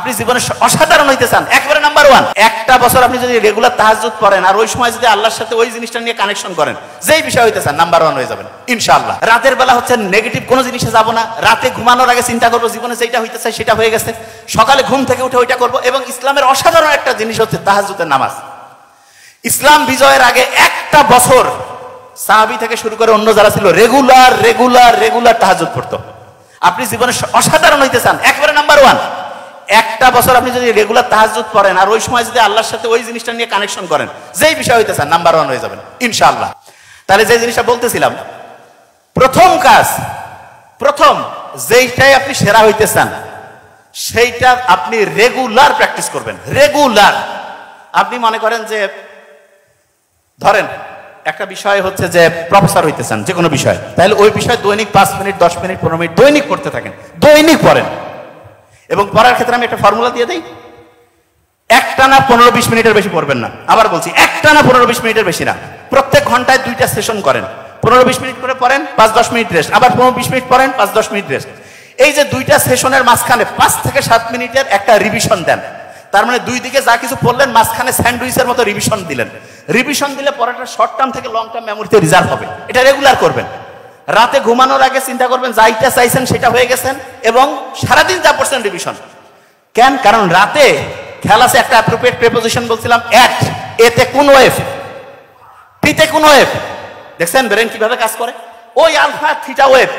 আপনি জীবনে অসাধারণ হইতে চান, একবারে নাম্বার ওয়ান, একটা বছর আপনি যদি রেগুলার তাহাজ্জুদ পড়েন আর ওই সময় যদি আল্লাহর সাথে ওই জিনিসটা নিয়ে কানেকশন করেন, যেই বিষয় হইতে চান নাম্বার ওয়ান হয়ে যাবেন ইনশাআল্লাহ। রাতের বেলা হচ্ছে নেগেটিভ কোনো জিনিসে যাব না, রাতে ঘুমানোর আগে চিন্তা করবো জীবনে যেটা হইতে চাই সেটা হয়ে গেছে, সকালে ঘুম থেকে উঠে ওইটা করবো। এবং ইসলামের অসাধারণ একটা জিনিস হচ্ছে তাহাজ্জুদের নামাজ। ইসলাম বিজয়ের আগে একটা বছর সাহাবী থেকে শুরু করে অন্য যারা ছিল রেগুলার তাহাজ্জুদ পড়তো। আপনি জীবনে অসাধারণ হইতে চান, একবারে নাম্বার ওয়ান, একটা বছর আপনি যদি রেগুলার তাহাজ্জুদ পড়েন আর ওই সময় যদি আল্লাহর সাথে ওই জিনিসটা নিয়ে কানেকশন করেন, যেই বিষয় হইতে চান নাম্বার ওয়ান হয়ে যাবেন ইনশাআল্লাহ। তাহলে যে জিনিসটা বলতেছিলাম, প্রথম কাজ, প্রথম যেইটাই আপনি সেরা হইতে চান সেইটা আপনি রেগুলার প্র্যাকটিস করবেন। রেগুলার আপনি মনে করেন যে ধরেন একটা বিষয় হচ্ছে যে প্রফেসর হইতে চান যে কোনো বিষয়, তাহলে ওই বিষয় দৈনিক 5 মিনিট 10 মিনিট 15 মিনিট দৈনিক পড়তে থাকেন, দৈনিক পড়েন। এবং পড়ার ক্ষেত্রে আমি একটা ফর্মুলা দিয়ে দিই, একটানা 15-20 মিনিটের বেশি পড়বেন না। আবার বলছি, একটানা 15-20 মিনিটের বেশি না, প্রত্যেক ঘন্টায় 2টা সেশন করেন, 15-20 মিনিট করে পড়েন, 5-10 মিনিট রেস্ট, আবার 15-20 মিনিট পড়েন, 5-10 মিনিট রেস্ট। এই যে 2টা সেশনের মাঝখানে 5 থেকে 7 মিনিটের একটা রিভিশন দেন। তার মানে দুই দিকে যা কিছু পড়লেন মাঝখানে স্যান্ডউইচের মতো রিভিশন দিলেন। রিভিশন দিলে পড়াটা শর্ট টার্ম থেকে লং টার্ম মেমোরিতে রিজার্ভ হবে। এটা রেগুলার করবেন। রাতে ঘুমানোর আগে চিন্তা করবেন যাইটা চাইছেন সেটা হয়ে গেছেন, এবং সারাদিন যা পড়ছেন রিভিশন। কেন? কারণ রাতে খেয়াল আছে একটা অ্যাপ্রোপ্রিয়েট প্রিপোজিশন বলছিলাম, এট, এতে কোন ওয়েভ, পিতে কোন ওয়েভ। দেখছেন ব্রেন কিভাবে কাজ করে? ওই আলফা থিটা ওয়েভ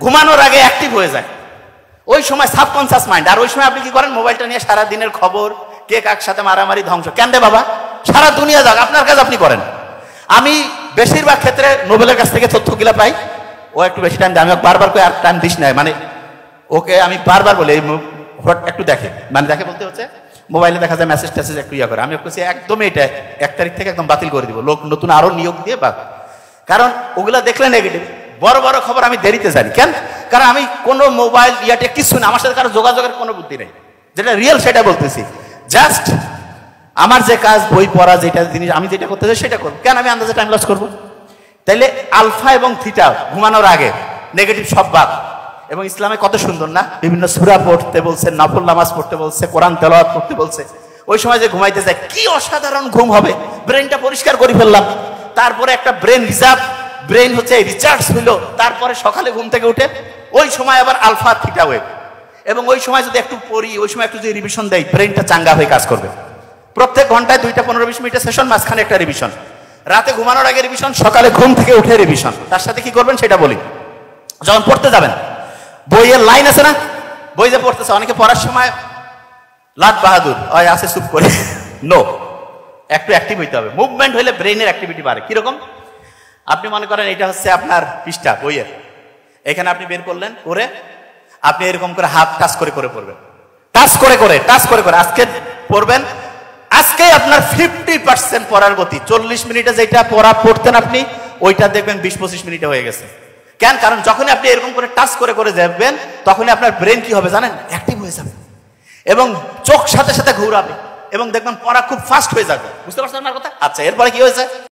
ঘুমানোর আগে অ্যাক্টিভ হয়ে যায়, ওই সময় সাবকনসিয়াস মাইন্ড। আর ওই সময় আপনি কি করেন? মোবাইলটা নিয়ে সারা দিনের খবর, কে কার সাথে মারামারি, ধ্বংস। কেন রে বাবা, সারা দুনিয়া যাক, আপনার কাজ আপনি করেন। আমি বেশিরভাগ ক্ষেত্রে নোবেলের কাছ থেকে তথ্যগুলা পাই, ও একটু বেশি টাইম দেয়, আমি বারবার করে আর টাইম দিস নাই, মানে ওকে আমি বারবার বলি একটু দেখে, মানে দেখে বলতে হচ্ছে মোবাইলে দেখা যায় মেসেজ টেসেজ একটু ইয়া করে। আমি বলছি একদমই এটা 1 তারিখ থেকে একদম বাতিল করে দিব, লোক নতুন আরো নিয়োগ দিয়ে বা, কারণ ওগুলা দেখলে নেগেটিভ। বড় বড় খবর আমি দেরিতে জানি। কেন? কারণ আমি কোনো মোবাইল ইয়াতে কিছু না, আমার সাথে কারো যোগাযোগের কোনো বুদ্ধি নেই, যেটা রিয়েল সেটা বলতেছি। জাস্ট আমার যে কাজ, বই পড়া, যেটা জিনিস আমি যেটা করতে চাই সেটা করবো। কেন আমি আন্দাজে টাইম লস করবো? তাইলে আলফা এবং থিটা ঘুমানোর আগে নেগেটিভ সব বাদ। এবং ইসলামে কত সুন্দর না, বিভিন্ন সূরা পড়তে বলছে, নফল নামাজ পড়তে বলছে, কোরআন তেলাওয়াত করতে বলছে। ওই সময় যে ঘুমাইতে যায় কি অসাধারণ ঘুম হবে, ব্রেনটা পরিষ্কার করে ফেললাম, তারপরে একটা ব্রেন রিজার্ভ, ব্রেন হচ্ছে রিচার্জ হইলো, তারপরে সকালে ঘুম থেকে উঠে ওই সময় আবার আলফা থিটা ওয়েভ। এবং ওই সময় যদি একটু পড়ি, ওই সময় একটু যদি রিভিশন দেয়, ব্রেনটা চাঙ্গা হয়ে কাজ করবে। প্রত্যেক ঘন্টায় 2টা 15-20 মিনিটের সেশন, মাঝখানে একটা রিভিশন, রাতে ঘুমানোর আগে রিভিশন, সকালে ঘুম থেকে উঠে রিভিশন। তার সাথে কি করবেন সেটা বলি। যখন পড়তে যাবেন, বইয়ের লাইন আছে না, বই যে পড়তেছে, অনেকে পড়ার সময় লাট বাহাদুর ওই আছে চুপ করে, নো, একটু অ্যাক্টিভ হইতে হবে। মুভমেন্ট হইলে ব্রেইনের অ্যাক্টিভিটি বাড়ে। কিরকম? আপনি মনে করেন এটা হচ্ছে আপনার পৃষ্ঠা বইয়ের, এখানে আপনি বের করলেন, করে আপনি এরকম করে হাত টাচ করে করে পড়বেন, টাচ করে করে আজকে পড়বেন। আজকে আপনার 50% পড়ার গতি, 40 মিনিটে যেটা পড়তেন আপনি, ওইটা দেখবেন 20-25 মিনিটে হয়ে গেছে। কেন? কারণ যখনই আপনি এরকম করে টাচ করে করে যাবেন, তখনই আপনার ব্রেন কি হবে জানেন? অ্যাক্টিভ হয়ে যাবে, এবং চোখ সাথে সাথে ঘুরাবে, এবং দেখবেন পড়া খুব ফাস্ট হয়ে যাবে। বুঝতে পারছেন আমার কথা? আচ্ছা, এরপরে কি হয়েছে?